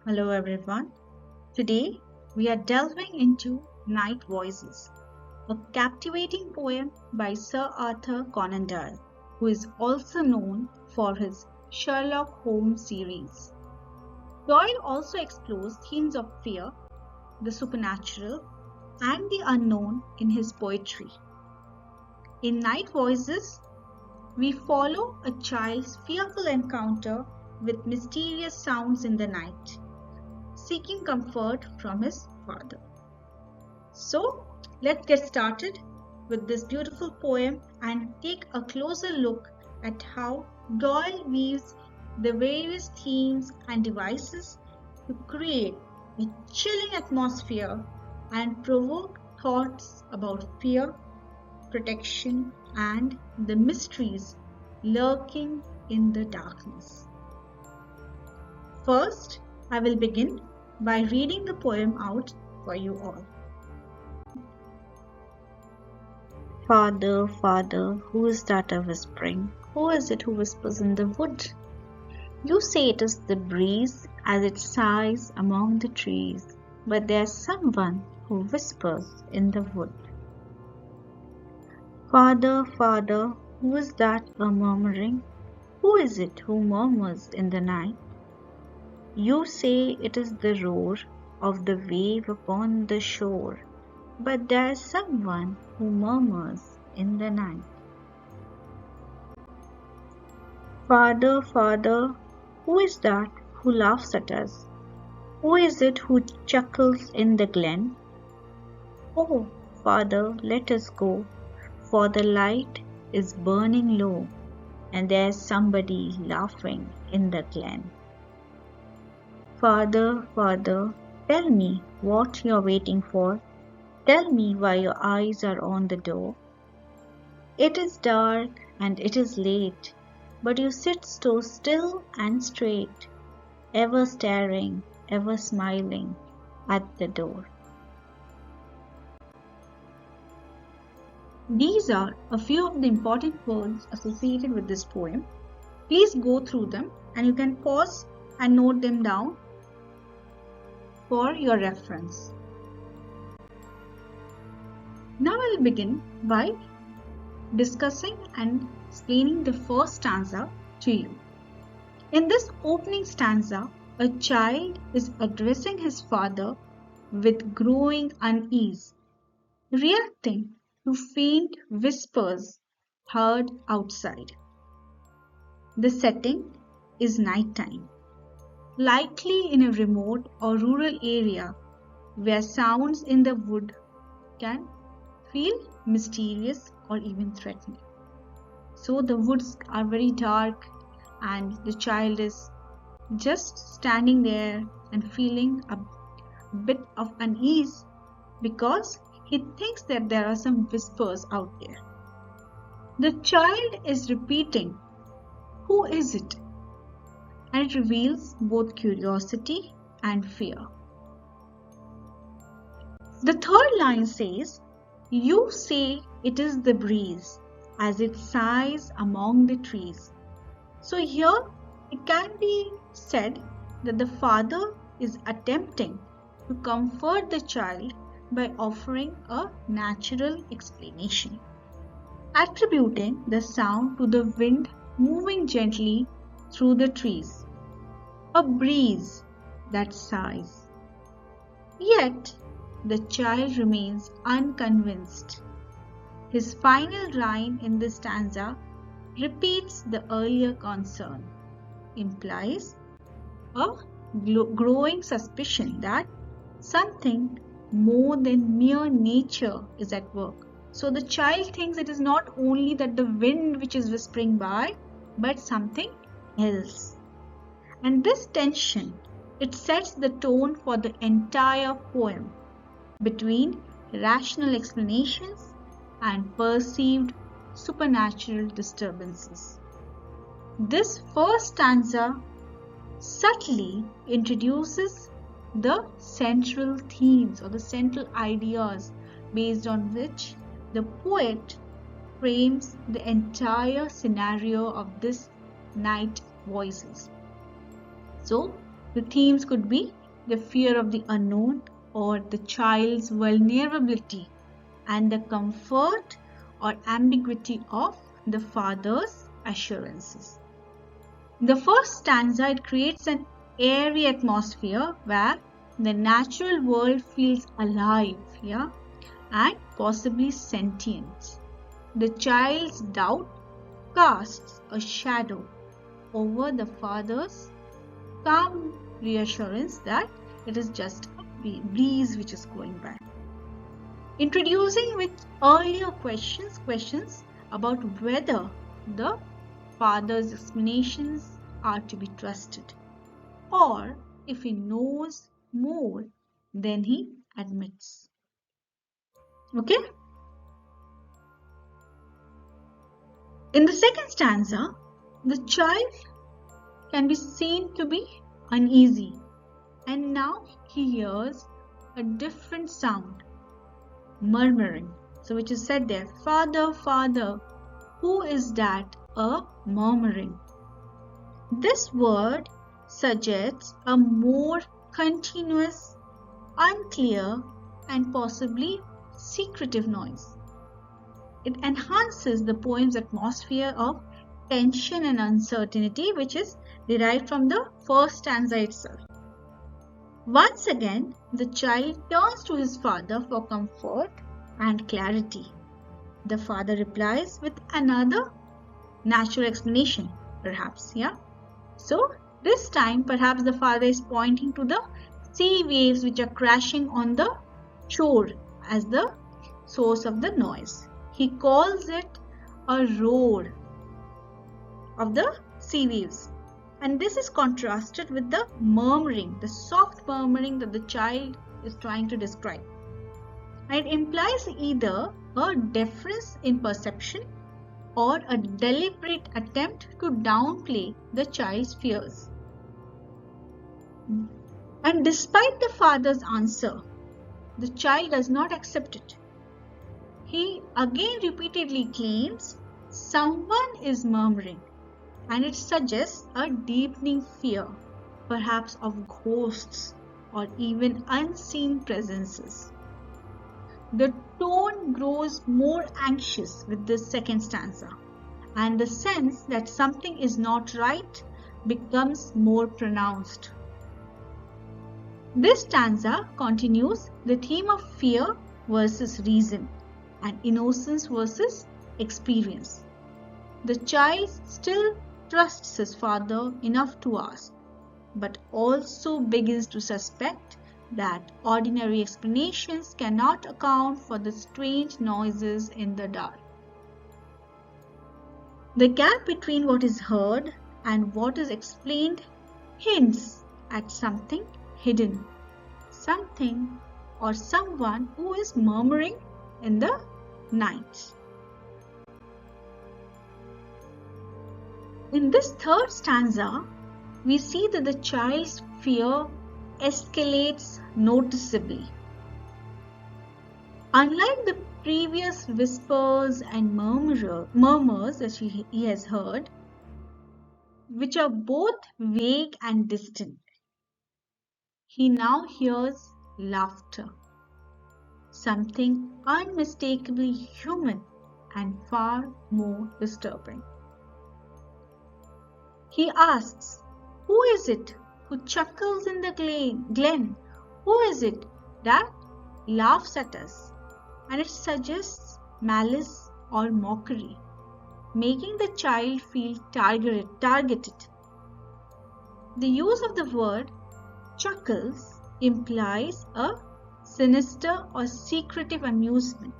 Hello everyone. Today we are delving into Night Voices, a captivating poem by Sir Arthur Conan Doyle, who is also known for his Sherlock Holmes series. Doyle also explores themes of fear, the supernatural, and the unknown in his poetry. In Night Voices, we follow a child's fearful encounter with mysterious sounds in the night, seeking comfort from his father. So, let's get started with this beautiful poem and take a closer look at how Doyle weaves the various themes and devices to create a chilling atmosphere and provoke thoughts about fear, protection, and the mysteries lurking in the darkness. First, I will begin by reading the poem out for you all. Father, Father, who is that whispering? Who is it who whispers in the wood? You say it is the breeze as it sighs among the trees, but there's someone who whispers in the wood. Father, Father, who is that murmuring? Who is it who murmurs in the night? You say it is the roar of the wave upon the shore, but there is someone who murmurs in the night. Father, Father, who is that who laughs at us? Who is it who chuckles in the glen? Oh, Father, let us go, for the light is burning low, and there is somebody laughing in the glen. Father, Father, tell me what you're waiting for. Tell me why your eyes are on the door. It is dark and it is late, but you sit so still and straight, ever staring, ever smiling at the door. These are a few of the important words associated with this poem. Please go through them and you can pause and note them down for your reference. Now I will begin by discussing and explaining the first stanza to you. In this opening stanza, a child is addressing his father with growing unease, reacting to faint whispers heard outside. The setting is nighttime, likely in a remote or rural area where sounds in the wood can feel mysterious or even threatening. So the woods are very dark and the child is just standing there and feeling a bit of unease because he thinks that there are some whispers out there. The child is repeating, "Who is it?" and it reveals both curiosity and fear. The third line says, "You say it is the breeze as it sighs among the trees." So here it can be said that the father is attempting to comfort the child by offering a natural explanation, attributing the sound to the wind moving gently through the trees, a breeze that sighs. Yet the child remains unconvinced. His final line in this stanza repeats the earlier concern, implies a growing suspicion that something more than mere nature is at work. So the child thinks it is not only that the wind which is whispering by, but something else. And this tension, it sets the tone for the entire poem between rational explanations and perceived supernatural disturbances. This first stanza subtly introduces the central themes or the central ideas based on which the poet frames the entire scenario of this Night Voices. So The themes could be the fear of the unknown or the child's vulnerability and the comfort or ambiguity of the father's assurances. The first stanza, it creates an eerie atmosphere where the natural world feels alive, and possibly sentient. The child's doubt casts a shadow over the father's calm reassurance that it is just a breeze which is going by. Introducing with earlier questions about whether the father's explanations are to be trusted, or if he knows more than he admits. Okay? In the second stanza, the child can be seen to be uneasy, and now he hears a different sound, murmuring. So which is said there, Father, Father, who is that a murmuring? This word suggests a more continuous, unclear, and possibly secretive noise. It enhances the poem's atmosphere of tension and uncertainty, which is derived from the first stanza itself. Once again, the child turns to his father for comfort and clarity. The father replies with another natural explanation, perhaps, So, this time, perhaps the father is pointing to the sea waves which are crashing on the shore as the source of the noise. He calls it a roar of the sea waves. And this is contrasted with the murmuring, the soft murmuring that the child is trying to describe. And it implies either a difference in perception or a deliberate attempt to downplay the child's fears. And despite the father's answer, the child does not accept it. He again repeatedly claims someone is murmuring, and it suggests a deepening fear, perhaps of ghosts or even unseen presences. The tone grows more anxious with this second stanza, and the sense that something is not right becomes more pronounced. This stanza continues the theme of fear versus reason and innocence versus experience. The child still trusts his father enough to ask, but also begins to suspect that ordinary explanations cannot account for the strange noises in the dark. The gap between what is heard and what is explained hints at something hidden, something or someone who is murmuring in the night. In this third stanza, we see that the child's fear escalates noticeably. Unlike the previous whispers and murmurs that he has heard, which are both vague and distant, he now hears laughter, something unmistakably human and far more disturbing. He asks, "Who is it who chuckles in the glen? Who is it that laughs at us?" And it suggests malice or mockery, making the child feel targeted. The use of the word chuckles implies a sinister or secretive amusement,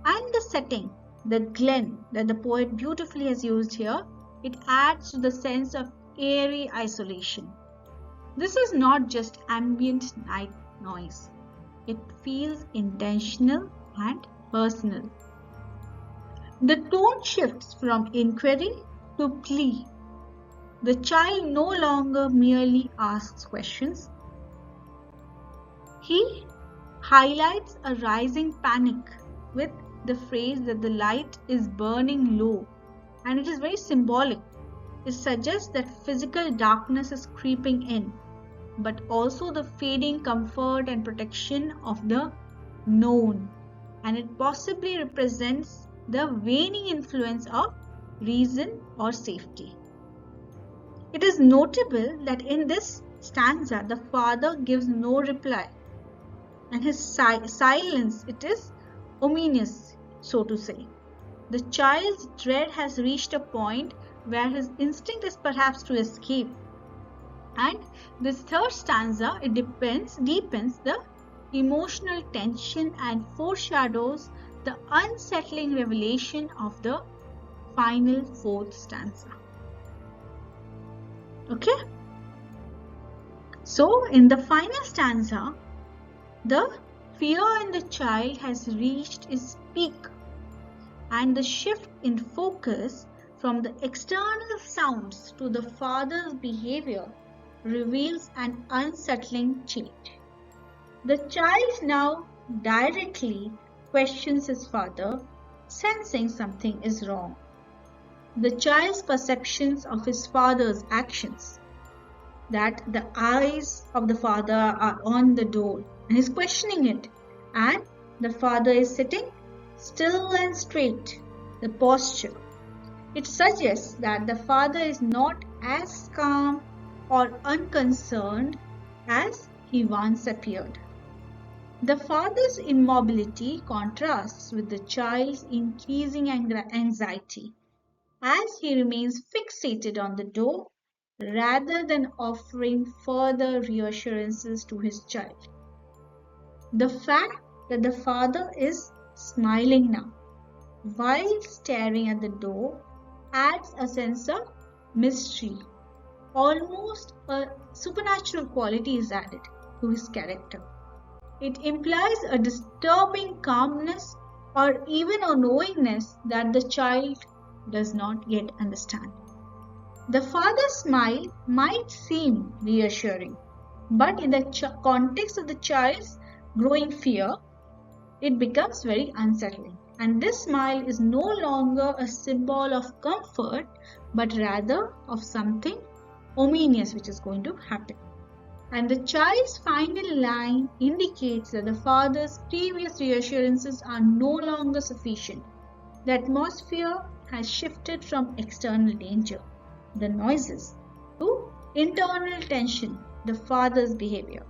and the setting, the glen that the poet beautifully has used here, it adds to the sense of eerie isolation. This is not just ambient night noise. It feels intentional and personal. The tone shifts from inquiry to plea. The child no longer merely asks questions. He highlights a rising panic with the phrase that the light is burning low, and it is very symbolic. It suggests that physical darkness is creeping in, but also the fading comfort and protection of the known, and it possibly represents the waning influence of reason or safety. It is notable that in this stanza the father gives no reply, and his silence, it is ominous, so to say. The child's dread has reached a point where his instinct is perhaps to escape. And this third stanza, it deepens the emotional tension and foreshadows the unsettling revelation of the final fourth stanza. Okay? So, in the final stanza, the fear in the child has reached its peak, and the shift in focus from the external sounds to the father's behavior reveals an unsettling change. The child now directly questions his father, sensing something is wrong. The child's perceptions of his father's actions, that the eyes of the father are on the door and he's questioning it, and the father is sitting still and straight, the posture. It suggests that the father is not as calm or unconcerned as he once appeared. The father's immobility contrasts with the child's increasing anxiety, as he remains fixated on the door rather than offering further reassurances to his child. The fact that the father is smiling now while staring at the door adds a sense of mystery. Almost a supernatural quality is added to his character. It implies a disturbing calmness or even a knowingness that the child does not yet understand. The father's smile might seem reassuring, but in the context of the child's growing fear, it becomes very unsettling. And this smile is no longer a symbol of comfort, but rather of something ominous which is going to happen. And the child's final line indicates that the father's previous reassurances are no longer sufficient. The atmosphere has shifted from external danger, the noises, to internal tension, the father's behavior,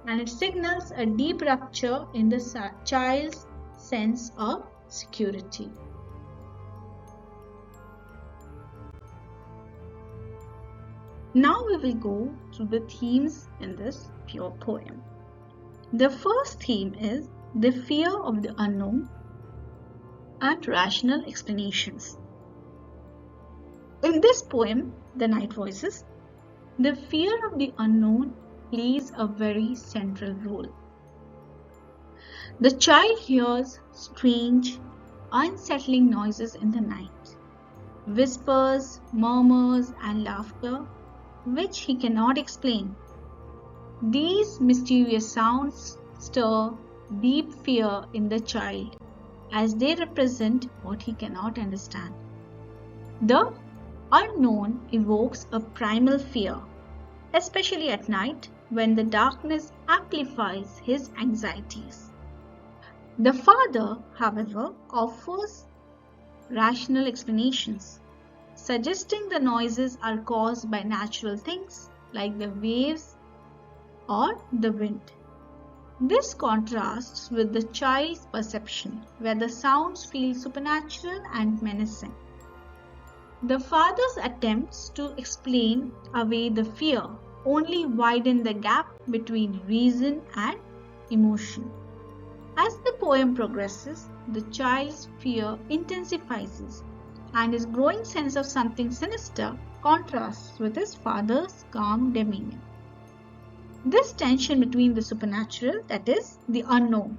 and it signals a deep rupture in the child's sense of security. Now we will go through the themes in this pure poem. The first theme is the fear of the unknown and rational explanations. In this poem, The Night Voices, the fear of the unknown plays a very central role. The child hears strange, unsettling noises in the night, whispers, murmurs, and laughter, which he cannot explain. These mysterious sounds stir deep fear in the child, as they represent what he cannot understand. The unknown evokes a primal fear, especially at night when the darkness amplifies his anxieties. The father, however, offers rational explanations, suggesting the noises are caused by natural things like the waves or the wind. This contrasts with the child's perception, where the sounds feel supernatural and menacing. The father's attempts to explain away the fear only widen the gap between reason and emotion. As the poem progresses, the child's fear intensifies, and his growing sense of something sinister contrasts with his father's calm demeanor. This tension between the supernatural, that is, the unknown,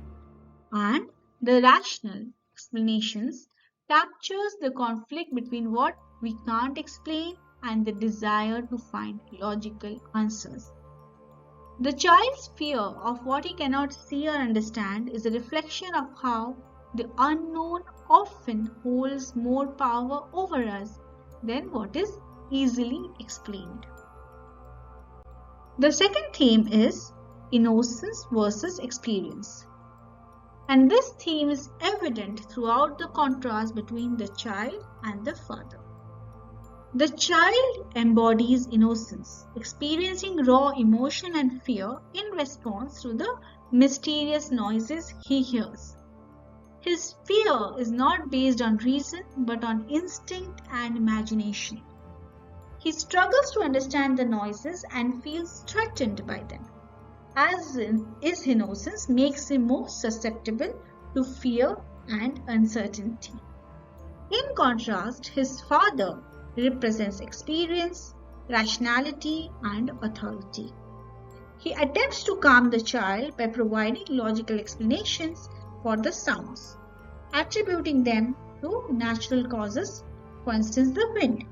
and the rational explanations captures the conflict between what we can't explain and the desire to find logical answers. The child's fear of what he cannot see or understand is a reflection of how the unknown often holds more power over us than what is easily explained. The second theme is innocence versus experience. And this theme is evident throughout the contrast between the child and the father. The child embodies innocence, experiencing raw emotion and fear in response to the mysterious noises he hears. His fear is not based on reason but on instinct and imagination. He struggles to understand the noises and feels threatened by them, as his innocence makes him more susceptible to fear and uncertainty. In contrast, his father represents experience, rationality, and authority. He attempts to calm the child by providing logical explanations for the sounds, attributing them to natural causes, for instance, the wind.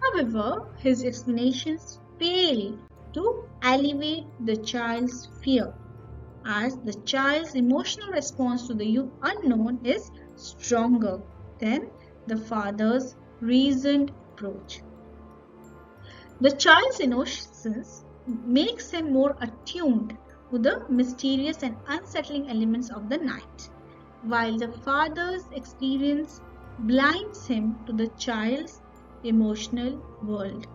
However, his explanations fail to alleviate the child's fear, as the child's emotional response to the unknown is stronger than the father's reasoned approach. The child's innocence makes him more attuned to the mysterious and unsettling elements of the night, while the father's experience blinds him to the child's emotional world.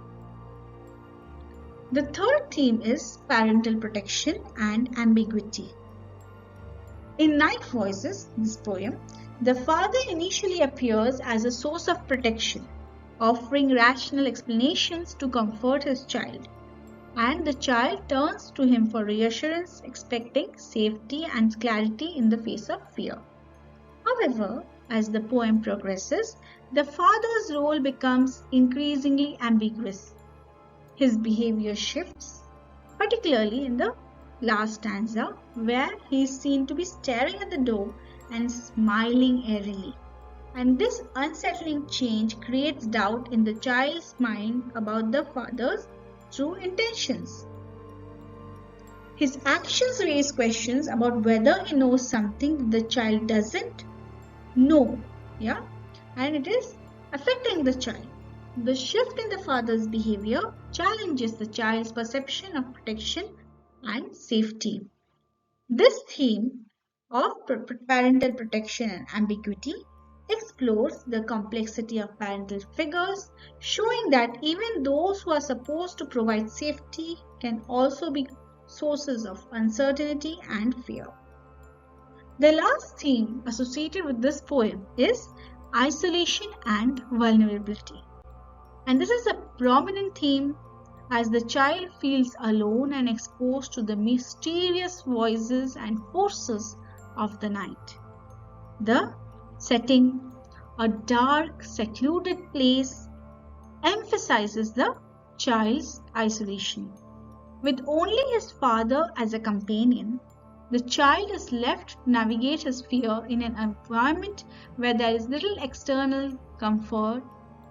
The third theme is parental protection and ambiguity. In Night Voices, this poem, the father initially appears as a source of protection, offering rational explanations to comfort his child, and the child turns to him for reassurance, expecting safety and clarity in the face of fear. However, as the poem progresses, the father's role becomes increasingly ambiguous. His behavior shifts, particularly in the last stanza, where he is seen to be staring at the door and smiling airily. And this unsettling change creates doubt in the child's mind about the father's true intentions. His actions raise questions about whether he knows something the child doesn't know, and it is affecting the child. The shift in the father's behavior challenges the child's perception of protection and safety. This theme of parental protection and ambiguity explores the complexity of parental figures, showing that even those who are supposed to provide safety can also be sources of uncertainty and fear. The last theme associated with this poem is isolation and vulnerability. And this is a prominent theme as the child feels alone and exposed to the mysterious voices and forces of the night. The setting, a dark, secluded place, emphasizes the child's isolation. With only his father as a companion, the child is left to navigate his fear in an environment where there is little external comfort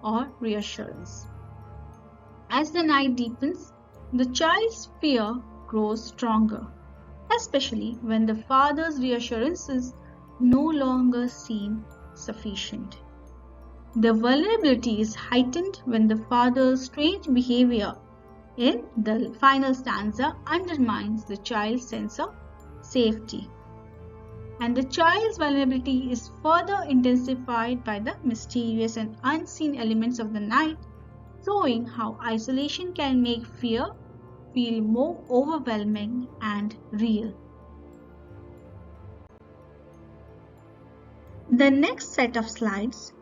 or reassurance. As the night deepens, the child's fear grows stronger, especially when the father's reassurances no longer seem sufficient. The vulnerability is heightened when the father's strange behavior in the final stanza undermines the child's sense of safety. And the child's vulnerability is further intensified by the mysterious and unseen elements of the night, showing how isolation can make fear feel more overwhelming and real. The next set of slides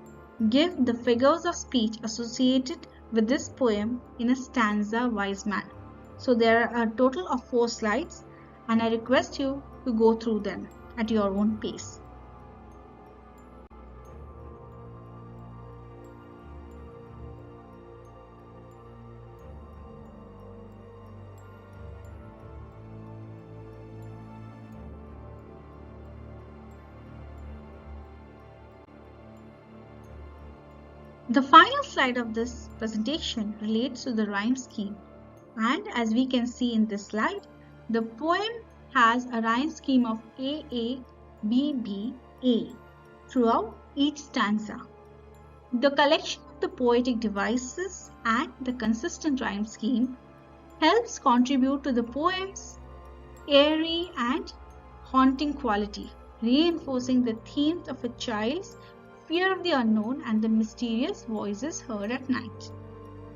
give the figures of speech associated with this poem in a stanza-wise manner. So there are a total of 4 slides, and I request you to go through them at your own pace. The final slide of this presentation relates to the rhyme scheme, and as we can see in this slide, the poem has a rhyme scheme of AA, BB, A throughout each stanza. The collection of the poetic devices and the consistent rhyme scheme helps contribute to the poem's eerie and haunting quality, reinforcing the themes of a child's fear of the unknown and the mysterious voices heard at night.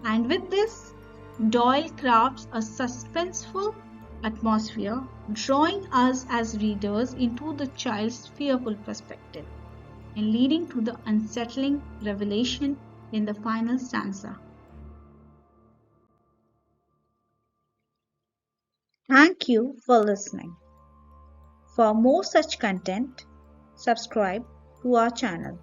And with this, Doyle crafts a suspenseful atmosphere, drawing us as readers into the child's fearful perspective and leading to the unsettling revelation in the final stanza. Thank you for listening. For more such content, subscribe to our channel.